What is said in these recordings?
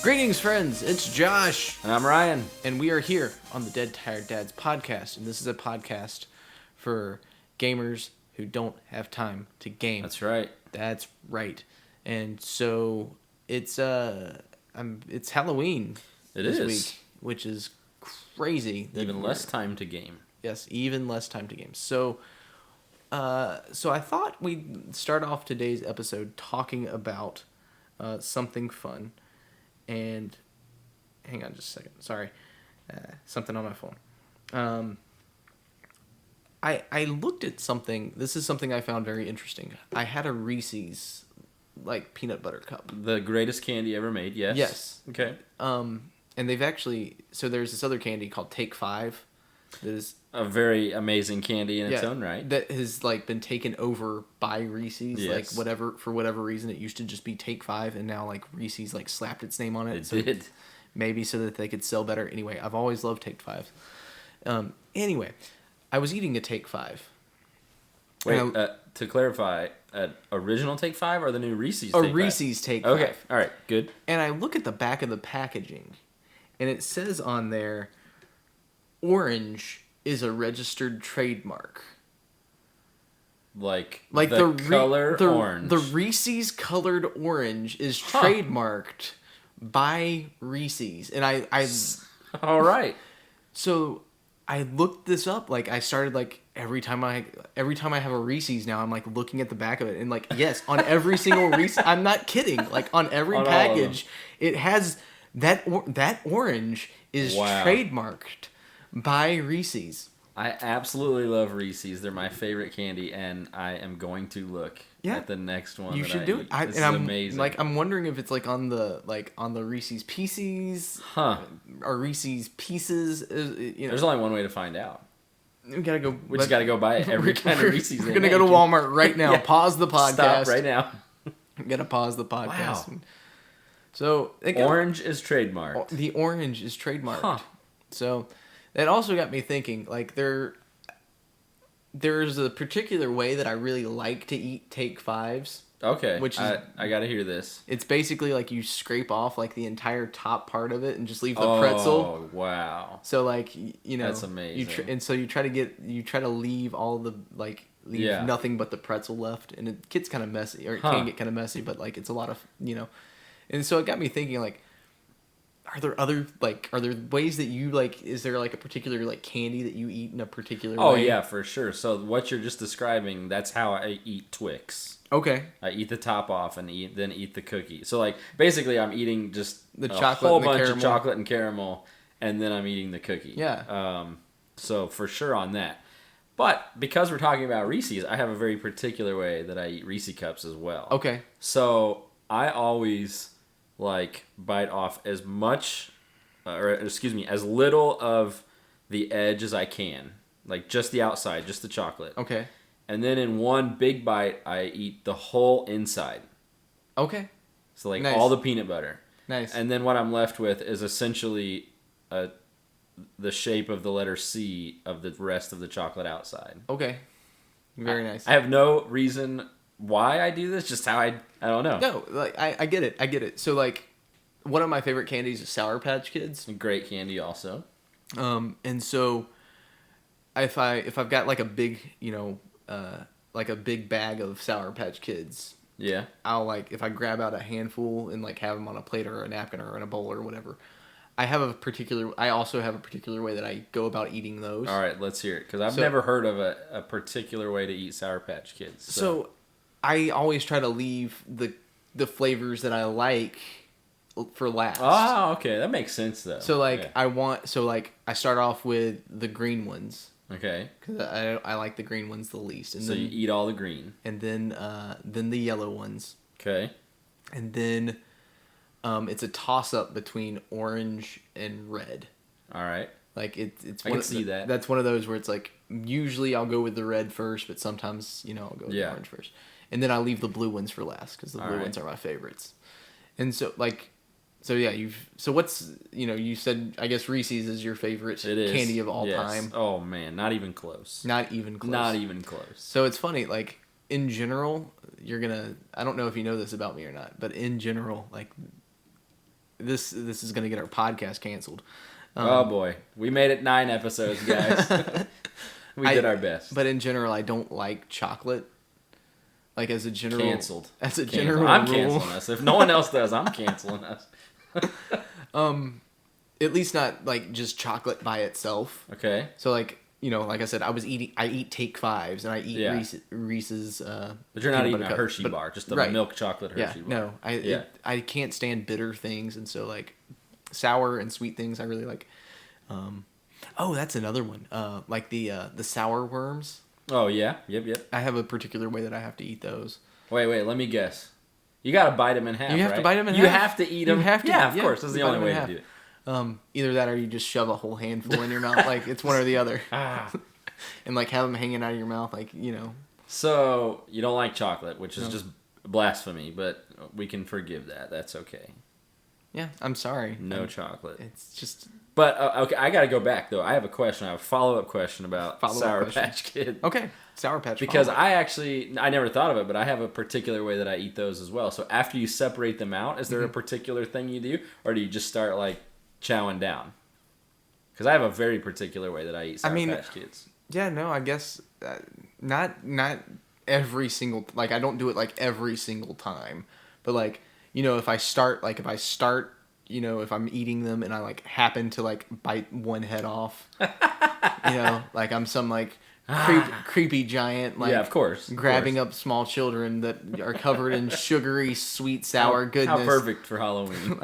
Greetings, friends. It's Josh. And I'm Ryan. And we are here on the Dead Tired Dads podcast. And this is a podcast for gamers who don't have time to game. That's right. That's right. And so it's Halloween this week, which is crazy. Even less time to game. Yes, even less time to game. So I thought we'd start off today's episode talking about something fun. And hang on just a second. Sorry. Something on my phone. I looked at something. This is something I found very interesting. I had a Reese's peanut butter cup. The greatest candy ever made, yes? Yes. Okay. And they've actually... So there's this other candy called Take 5. That is... A very amazing candy in its own right. That has been taken over by Reese's. Yes. For whatever reason, it used to just be Take 5, and now Reese's slapped its name on it. It did. Maybe so that they could sell better. Anyway, I've always loved Take 5. Anyway, I was eating a Take 5. Wait, to clarify, original Take 5 or the new Reese's Take 5? Reese's Take 5. Okay, all right, good. And I look at the back of the packaging, and it says on there, orange is a registered trademark. The color orange. The Reese's colored orange is trademarked by Reese's. And I all right. So I looked this up. I started every time I have a Reese's now, I'm looking at the back of it, and yes, on every single Reese's, I'm not kidding. On every package, it has that orange is trademarked by Reese's. I absolutely love Reese's. They're my favorite candy, and I am going to it at the next one. You should do it. This is amazing. I'm wondering if it's on the Reese's Pieces, or Reese's Pieces. There's only one way to find out. We gotta go. We just gotta go buy every kind of Reese's. We're gonna go to Walmart right now. Yeah. Pause the podcast. Stop right now. I'm gonna pause the podcast. Wow. So orange is trademarked. The orange is trademarked. Huh. So that also got me thinking. There's a particular way that I really like to eat Take 5s. Okay, which is, I gotta hear this. It's basically you scrape off the entire top part of it and just leave the pretzel. Oh wow! So that's amazing. And so you try to leave all the nothing but the pretzel left, and it gets kind of messy, or it can get kind of messy, but it's a lot of and so it got me thinking are there other are there ways that you is there a particular candy that you eat in a particular way? Oh yeah, for sure. So what you're just describing, that's how I eat Twix. Okay. I eat the top off and then eat the cookie. So basically I'm eating just the chocolate, whole bunch of chocolate and caramel, and then I'm eating the cookie. Yeah. So for sure on that. But because we're talking about Reese's, I have a very particular way that I eat Reese's cups as well. Okay. So I always bite off as much, as little of the edge as I can. Just the outside, just the chocolate. Okay. And then in one big bite, I eat the whole inside. Okay. So nice. All the peanut butter. Nice. And then what I'm left with is essentially the shape of the letter C of the rest of the chocolate outside. Okay. Very nice. I have no reason why I do this, just how I don't know. No, I get it. I get it. So one of my favorite candies is Sour Patch Kids. Great candy also. And so if I've got a big, a big bag of Sour Patch Kids, yeah, I'll if I grab out a handful and have them on a plate or a napkin or in a bowl or whatever. I also have a particular way that I go about eating those. All right, let's hear it, because I've never heard of a particular way to eat Sour Patch Kids. So I always try to leave the flavors that I like for last. Oh, okay, that makes sense though. So I start off with the green ones. Okay. Because I like the green ones the least. And so you eat all the green. And then the yellow ones. Okay. And then it's a toss-up between orange and red. All right. It's I can see that. That's one of those where it's usually I'll go with the red first, but sometimes, I'll go with the orange first. And then I leave the blue ones for last, because the blue ones are my favorites. And so, what's, you said, I guess Reese's is your favorite candy of all time. Oh, man, not even close. Not even close. Not even close. So it's funny, in general, I don't know if you know this about me or not, but in general, this is gonna get our podcast canceled. Oh boy, we made it 9 episodes, guys. We did our best. But in general, I don't like chocolate. Like as a general, Canceled. As a Canceled. general I'm rule. canceling us. If no one else does, I'm canceling us. At least not like just chocolate by itself. Okay. So like like I said, I eat Take Fives and I eat Yeah. Reese's. But you're not peanut eating butter a cup. Hershey But- bar, just a right. milk chocolate Hershey bar. No, I can't stand bitter things, and so like sour and sweet things I really like. That's another one. Like the sour worms. Oh yeah, yep. I have a particular way that I have to eat those. Wait, let me guess. You gotta bite them in half. You have right? to bite them in You half. have to eat them. You have to. Yeah, of course. That's the you bite only them in way to half. do it. Either that or you just shove a whole handful in your mouth. Like it's one or the other. And like have them hanging out of your mouth, like So you don't like chocolate, which is just blasphemy, but we can forgive that. That's okay. Yeah, I'm sorry. No chocolate. It's just. But okay, I gotta go back though. I have a question. I have a follow-up question about Sour Patch Kids. Okay, Sour Patch. Because I never thought of it, but I have a particular way that I eat those as well. So after you separate them out, is there a particular thing you do, or do you just start like chowing down? Because I have a very particular way that I eat Sour Patch Kids. Yeah, no, I guess not every single, like I don't do it like every single time, but like if I start if I'm eating them and I like happen to like bite one head off, like I'm some like creepy giant, like yeah, of course, grabbing up small children that are covered in sugary, sweet, sour goodness. How perfect for Halloween.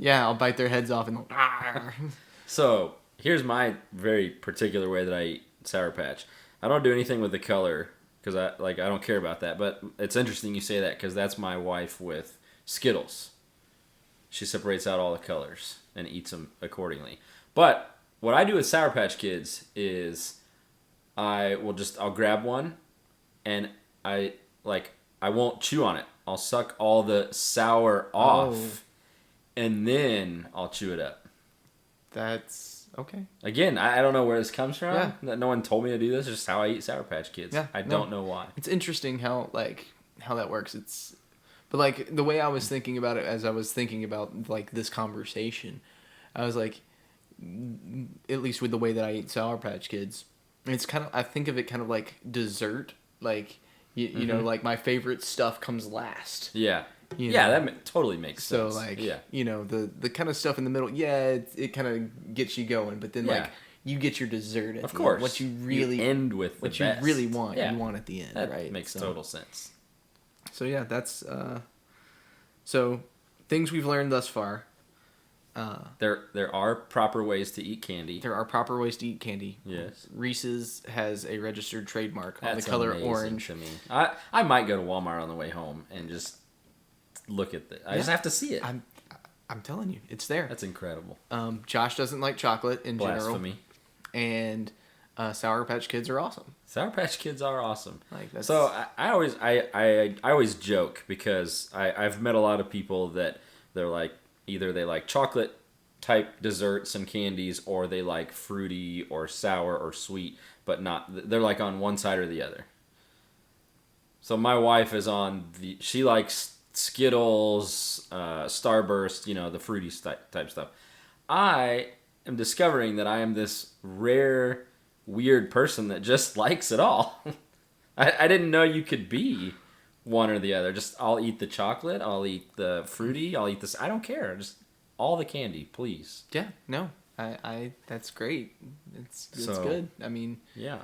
I'll bite their heads off and. So here's my very particular way that I eat Sour Patch. I don't do anything with the color because I don't care about that. But it's interesting you say that because that's my wife with Skittles. She separates out all the colors and eats them accordingly. But what I do with Sour Patch Kids is I'll grab one and I won't chew on it. I'll suck all the sour off and then I'll chew it up. That's okay. Again, I don't know where this comes from. Yeah. No one told me to do this. It's just how I eat Sour Patch Kids. Yeah, I don't know why. It's interesting how that works. But like the way I was thinking about it as I was thinking about like this conversation, I was like, at least with the way that I eat Sour Patch Kids, it's kind of, I think of it kind of like dessert. Like you know, like my favorite stuff comes last. Yeah. You yeah, know? that totally makes sense. So like, yeah. The kind of stuff in the middle, it kind of gets you going, but then like you get your dessert at of the course. end. What you really end with what the you best. really want, yeah. you want at the end, that right? Makes total sense. So yeah, that's so things we've learned thus far. There are proper ways to eat candy. There are proper ways to eat candy. Yes. Reese's has a registered trademark on That's the color amazing orange. to me. I might go to Walmart on the way home and just look at I just have to see it. I'm telling you, it's there. That's incredible. Josh doesn't like chocolate in Blasphemy. general. And Sour Patch Kids are awesome. Sour Patch Kids are awesome. Like that's... So I always joke because I've met a lot of people that they're like either they like chocolate type desserts and candies or they like fruity or sour or sweet, but not they're like on one side or the other. So my wife is she likes Skittles, Starburst, the fruity type stuff. I am discovering that I am this rare, weird person that just likes it all. I didn't know you could be one or the other. Just I'll eat the chocolate, I'll eat the fruity, I'll eat this. I don't care. Just all the candy, please. Yeah, no, I that's great. It's good. I mean, yeah.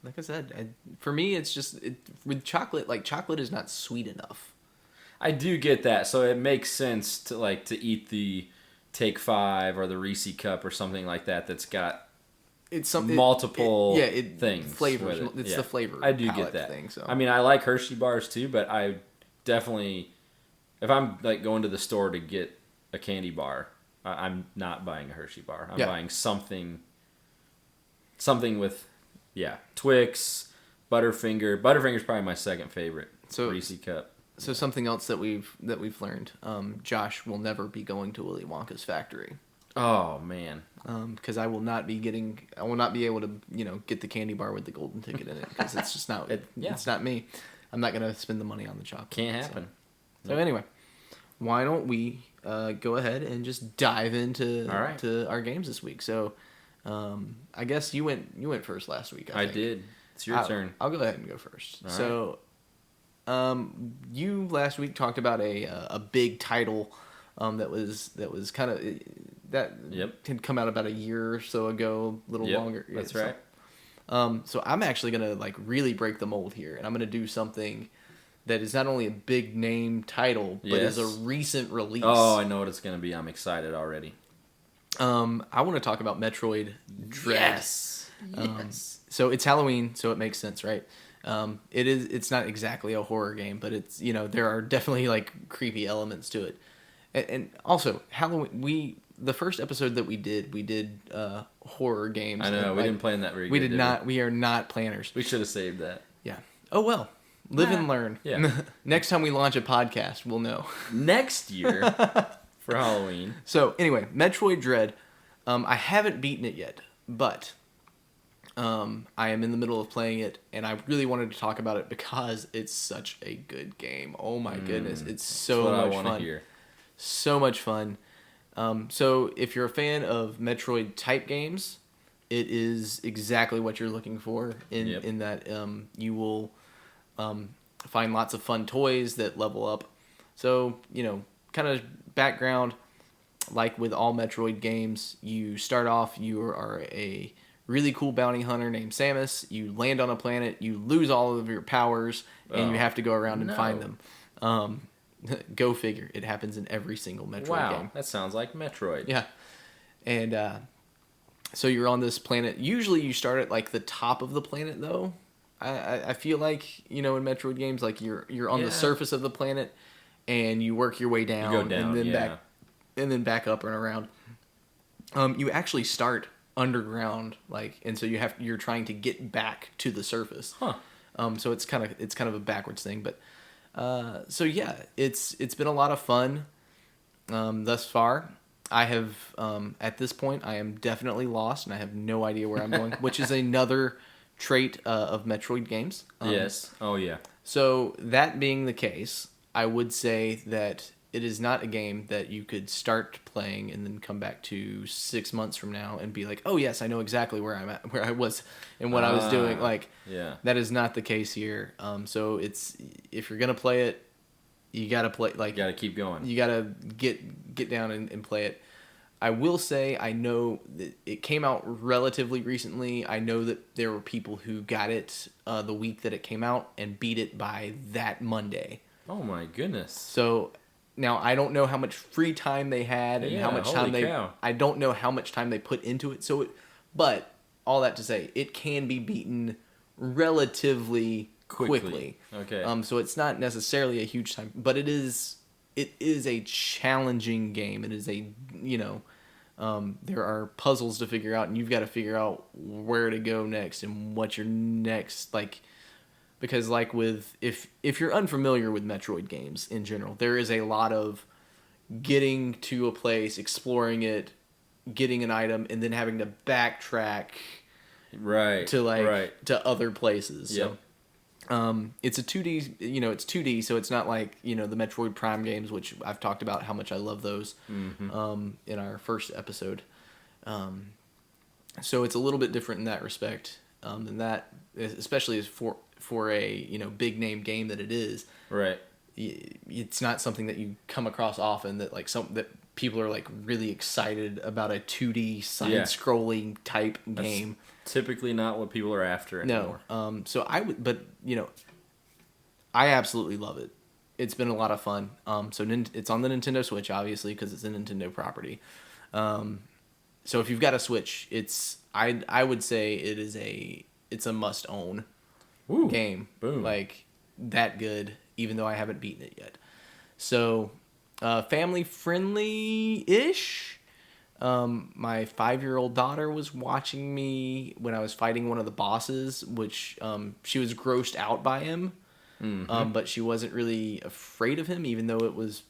Like I said, for me, it's just with chocolate. Like chocolate is not sweet enough. I do get that, so it makes sense to eat the Take 5 or the Reese cup or something like that. That's got multiple things. Flavors. With it. It's the flavor. I do get that. Thing, so. I mean, I like Hershey bars too, but I definitely, if I'm like going to the store to get a candy bar, I'm not buying a Hershey bar. I'm buying something with. Yeah, Twix, Butterfinger. Butterfinger's probably my second favorite. So Reese cup. So something else that we've learned. Josh will never be going to Willy Wonka's factory. Oh man. Because I will not be able to get the candy bar with the golden ticket in it because it's just not it's not me. I'm not gonna spend the money on the chocolate. Can't happen. So anyway, why don't we go ahead and just dive into All right. to our games this week. So, I guess you went first last week. I did. It's your turn. I'll go ahead and go first. All So, you last week talked about a big title, that was kind of that Yep. had come out about a year or so ago, a little Yep, longer. that's So- right. So I'm actually gonna like really break the mold here, and I'm gonna do something that is not only a big name title, but is a Yes. recent release. Oh, I know what it's going to be. I'm excited already. I want to talk about Metroid Dread. Yes. So it's Halloween, so it makes sense, right? It's not exactly a horror game, but it's, there are definitely like creepy elements to it. And also Halloween, the first episode that we did horror games. I know. and, We didn't plan that very good. We did not. We are not planners. We should have saved that. Yeah. Oh well. Live and learn. Yeah. Next time we launch a podcast, we'll know. Next year for Halloween. So anyway, Metroid Dread. I haven't beaten it yet, but I am in the middle of playing it, and I really wanted to talk about it because it's such a good game. Oh my goodness, it's so That's what much I want fun. to hear. So much fun. So if you're a fan of Metroid type games, it is exactly what you're looking for in that you will find lots of fun toys that level up. So, kind of background, like with all Metroid games, you start off, you are a really cool bounty hunter named Samus. You land on a planet, you lose all of your powers, and you have to go around and find them. Go figure. It happens in every single Metroid game. That sounds like Metroid. Yeah. And so you're on this planet. Usually you start at like the top of the planet, though. I feel like, in Metroid games, like you're on the surface of the planet and you work your way down, You go down, and then back up and around. You actually start underground, and so you're trying to get back to the surface. Huh. So it's kind of a backwards thing, but so yeah, it's been a lot of fun thus far. I have at this point I am definitely lost and I have no idea where I'm going, which is another trait of Metroid games. Yes. Oh yeah. So that being the case, I would say that it is not a game that you could start playing and then come back to 6 months from now and be like, oh yes, I know exactly where I'm at, where I was and what I was doing. That is not the case here. So if you're gonna play it, you gotta play You gotta keep going. You gotta get down and play it. I will say I know that it came out relatively recently. I know that there were people who got it the week that it came out and beat it by that Monday. Oh my goodness. So now I don't know how much free time they had and how much time I don't know how much time they put into it. But all that to say, it can be beaten relatively quickly. Okay. So it's not necessarily a huge time, but it is a challenging game. It is there are puzzles to figure out, and you've got to figure out where to go next and what your next because if you're unfamiliar with Metroid games in general, there is a lot of getting to a place, exploring it, getting an item, and then having to backtrack to other places. Yep. So it's a 2D, it's 2D, so it's not like, the Metroid Prime games, which I've talked about how much I love those in our first episode. So it's a little bit different in that respect than that, especially as for a, big name game that it is. Right. It's not something that you come across often that that people are really excited about a 2D side-scrolling type game. Typically not what people are after anymore. No. So I would, but I absolutely love it. It's been a lot of fun. So it's on the Nintendo Switch, obviously, because it's a Nintendo property. So if you've got a Switch, I would say it's a must own game. Boom. That good, even though I haven't beaten it yet. So family friendly ish. My 5-year-old daughter was watching me when I was fighting one of the bosses, which she was grossed out by him, but she wasn't really afraid of him, even though it was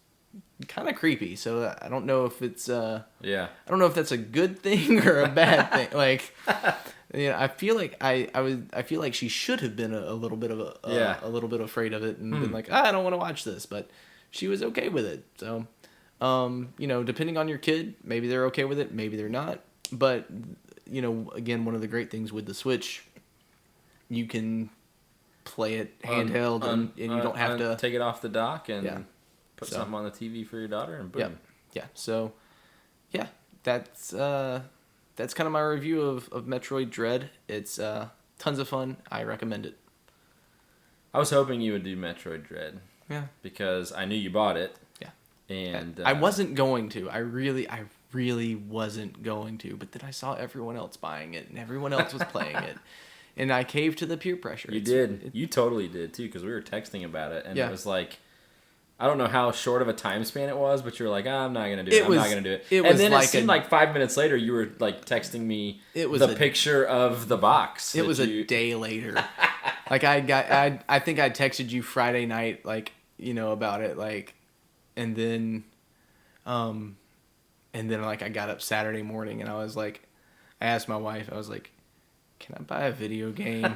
kind of creepy. So I don't know if it's I don't know if that's a good thing or a bad thing. I feel like I feel like she should have been a little bit of a little bit afraid of it and been like, I don't want to watch this, but she was okay with it. So Depending on your kid, maybe they're okay with it, maybe they're not. But again, one of the great things with the Switch, you can play it handheld, and you don't have to take it off the dock and put So, something on the TV for your daughter, and boom. yeah. So, yeah, that's kind of my review of Metroid Dread. It's tons of fun. I recommend it. I was hoping you would do Metroid Dread. Yeah. Because I knew you bought it. Yeah. And I wasn't going to. I really wasn't going to. But then I saw everyone else buying it, and everyone else was playing it, and I caved to the peer pressure. You totally did too, because we were texting about it, and it was like, I don't know how short of a time span it was, but you were like, I'm not gonna do it. I'm not gonna do it. And then it seemed like 5 minutes later, you were like texting me the picture of the box. It was a day later. Like I think I texted you Friday night, about it, and then like I got up Saturday morning, and I was like, I asked my wife, I was like, can I buy a video game?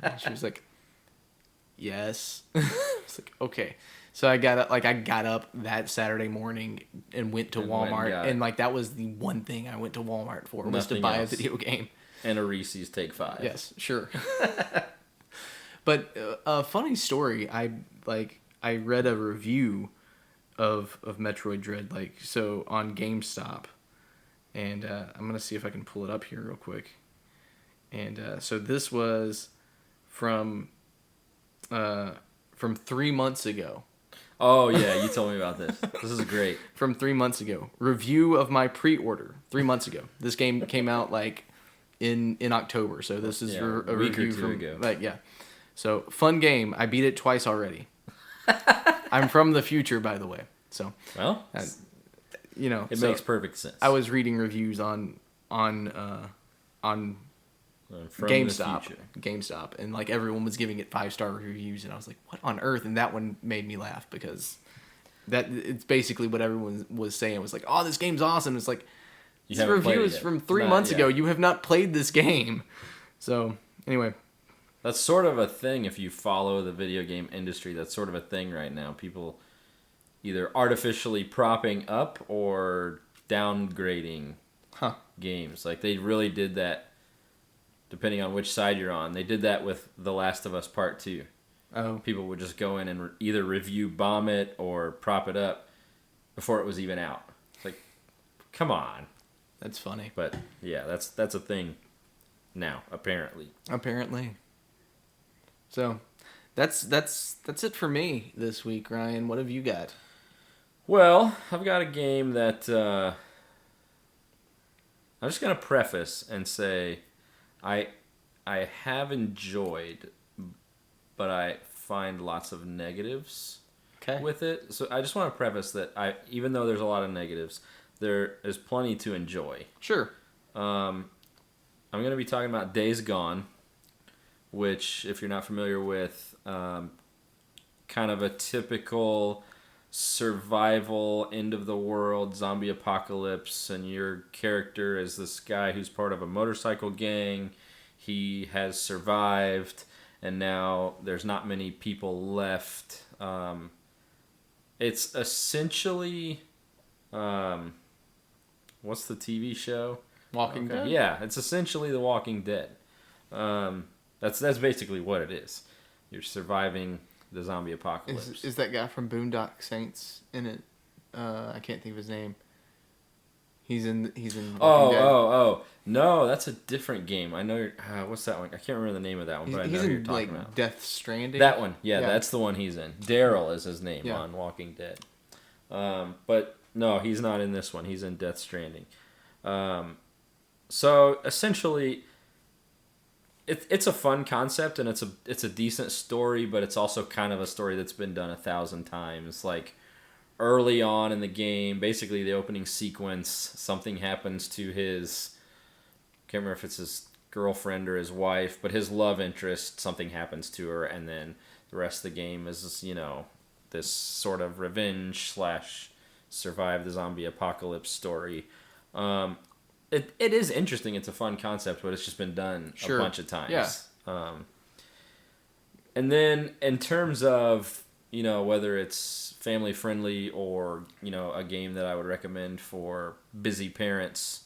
And she was like, yes. I was like, okay. So I got up that Saturday morning and went to Walmart, and that was the one thing I went to Walmart for, was to buy a video game. And a Reese's Take 5. Yes, sure. But a funny story, I read a review of Metroid Dread, on GameStop, and I'm gonna see if I can pull it up here real quick. And so this was from 3 months ago. Oh yeah, you told me about this. This is great. From 3 months ago, review of my pre-order 3 months ago. This game came out in October, so this is a week review or two ago. So fun game. I beat it twice already. I'm from the future, by the way. So it makes perfect sense. I was reading reviews on GameStop, and everyone was giving it 5-star reviews, and I was like, what on earth? And that one made me laugh, because it's basically what everyone was saying. It was like, oh, this game's awesome. It's like, this review is from 3 months ago. You have not played this game. So anyway, that's sort of a thing. If you follow the video game industry, that's sort of a thing right now. People either artificially propping up or downgrading games. Like, they really did that, depending on which side you're on. They did that with The Last of Us Part 2. Oh. People would just go in and either review bomb it or prop it up before it was even out. It's like, come on. That's funny. But yeah, that's a thing now, apparently. So that's it for me this week, Ryan. What have you got? Well, I've got a game that I'm just gonna preface and say I have enjoyed, but I find lots of negatives with it. So I just want to preface that even though there's a lot of negatives, there is plenty to enjoy. Sure. I'm going to be talking about Days Gone, which, if you're not familiar with, kind of a typical survival, end-of-the-world, zombie apocalypse, and your character is this guy who's part of a motorcycle gang. He has survived, and now there's not many people left. It's essentially... what's the TV show? Walking Dead? Yeah, it's essentially The Walking Dead. That's basically what it is. You're surviving the zombie apocalypse. Is that guy from Boondock Saints in it? I can't think of his name. He's in Walking Dead. Oh. No, that's a different game. I know what's that one? I can't remember the name of that one, but I know who you're talking about. Death Stranding? That one. Yeah, that's the one he's in. Daryl is his name on Walking Dead. But no, he's not in this one. He's in Death Stranding. So essentially, it's a fun concept, and it's a decent story, but it's also kind of a story that's been done 1,000 times. Like, early on in the game, basically the opening sequence, something happens to his, can't remember if it's his girlfriend or his wife, but his love interest, something happens to her, and then the rest of the game is, this sort of revenge / survive the zombie apocalypse story. It is interesting. It's a fun concept, but it's just been done a bunch of times. Yeah. And then in terms of whether it's family friendly or, a game that I would recommend for busy parents,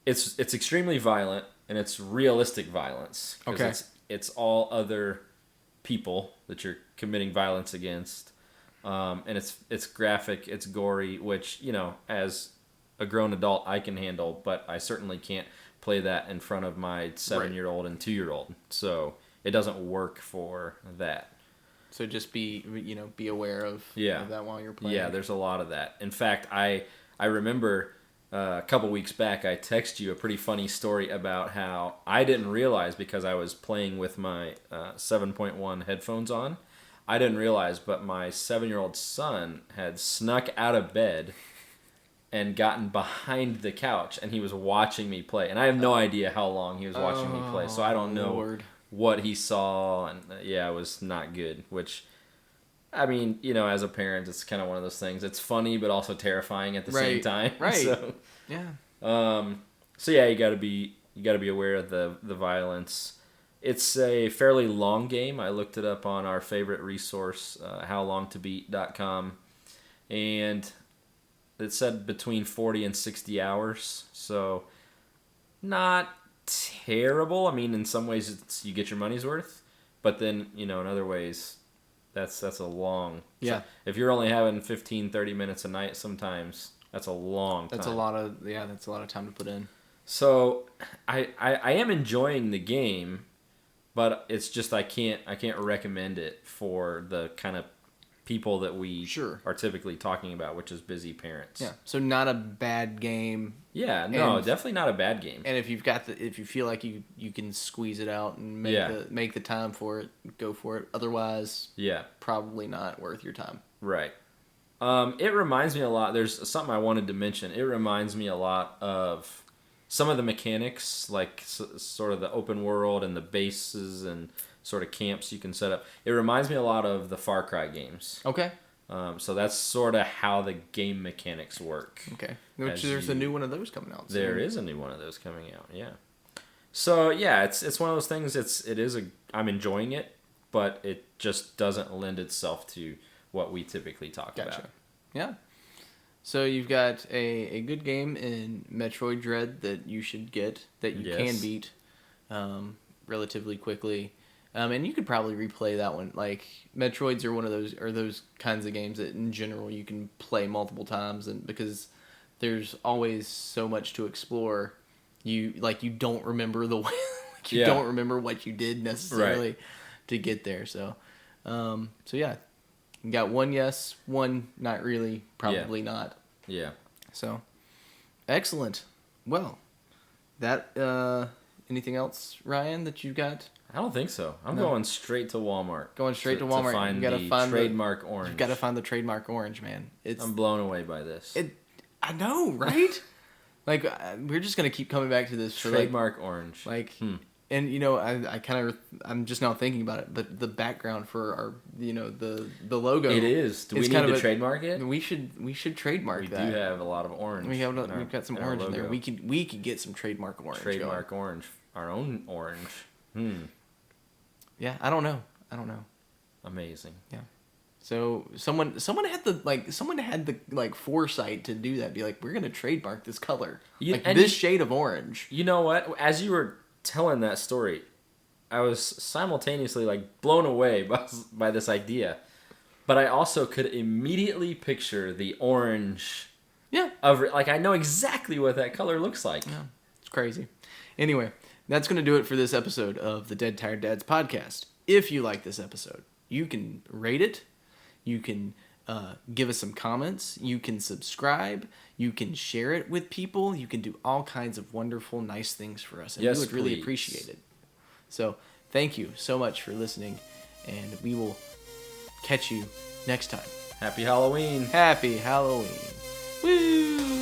it's extremely violent and it's realistic violence. Okay. It's all other people that you're committing violence against. And it's graphic, it's gory, which, as a grown adult I can handle, but I certainly can't play that in front of my 7-year-old and 2-year-old. So it doesn't work for that. So just be aware of that while you're playing. Yeah, there's a lot of that. In fact, I remember a couple weeks back I texted you a pretty funny story about how I didn't realize, because I was playing with my 7.1 headphones on, I didn't realize, but my 7-year-old son had snuck out of bed and gotten behind the couch, and he was watching me play. And I have no idea how long he was watching me play, so I don't know what he saw. And it was not good, which, I mean, as a parent, it's kind of one of those things. It's funny, but also terrifying at the same time. Right. So, yeah. So yeah, you gotta be aware of the violence. It's a fairly long game. I looked it up on our favorite resource, howlongtobeat.com, and it said between 40 and 60 hours. So not terrible. I mean, in some ways you get your money's worth, but then, in other ways that's a long. Yeah. So if you're only having 15, 30 minutes a night sometimes, that's a long time. That's a lot of time to put in. So I am enjoying the game, but it's just I can't recommend it for the kind of people that we are typically talking about, which is busy parents. Yeah. So not a bad game. Yeah, no, definitely not a bad game. And if you feel like you can squeeze it out and make the time for it, go for it. Otherwise, probably not worth your time. Right. It reminds me a lot. There's something I wanted to mention. It reminds me a lot of some of the mechanics, like sort of the open world and the bases and sort of camps you can set up. It reminds me a lot of the Far Cry games. Okay. So that's sort of how the game mechanics work. Okay. Which there's a new one of those coming out. There is a new one of those coming out. Yeah. So yeah, it's one of those things. I'm enjoying it, but it just doesn't lend itself to what we typically talk about. Yeah. So you've got a good game in Metroid Dread that you should get, that you can beat relatively quickly. And you could probably replay that one. Like, Metroids are those kinds of games that in general you can play multiple times, and because there's always so much to explore, you don't remember the way, you don't remember what you did necessarily to get there. So yeah. You got one yes, one not really, probably not. Yeah. So, excellent. Well, that anything else, Ryan, that you got? I don't think so. I'm going straight to Walmart. Going straight to Walmart. You gotta find the Trademark orange. You gotta find the Trademark orange, man. I'm blown away by this. I know, right? Like, we're just gonna keep coming back to this. Trademark orange. Like, and I'm just now thinking about it. The background for our the logo. It is. Do we need to trademark it? We should trademark that. We do have a lot of orange. We've got some orange in there. We could get some trademark orange. Trademark orange. Our own orange. Yeah, I don't know. Amazing. Yeah. So someone had the foresight to do that. Be like, we're gonna trademark this color, this shade of orange. You know what? As you were telling that story, I was simultaneously blown away by this idea, but I also could immediately picture the orange. Yeah. I know exactly what that color looks like. Yeah, it's crazy. Anyway, that's going to do it for this episode of the Dead Tired Dads podcast. If you like this episode, you can rate it. You can give us some comments. You can subscribe. You can share it with people. You can do all kinds of wonderful, nice things for us. And we would really appreciate it. So thank you so much for listening. And we will catch you next time. Happy Halloween. Happy Halloween. Woo!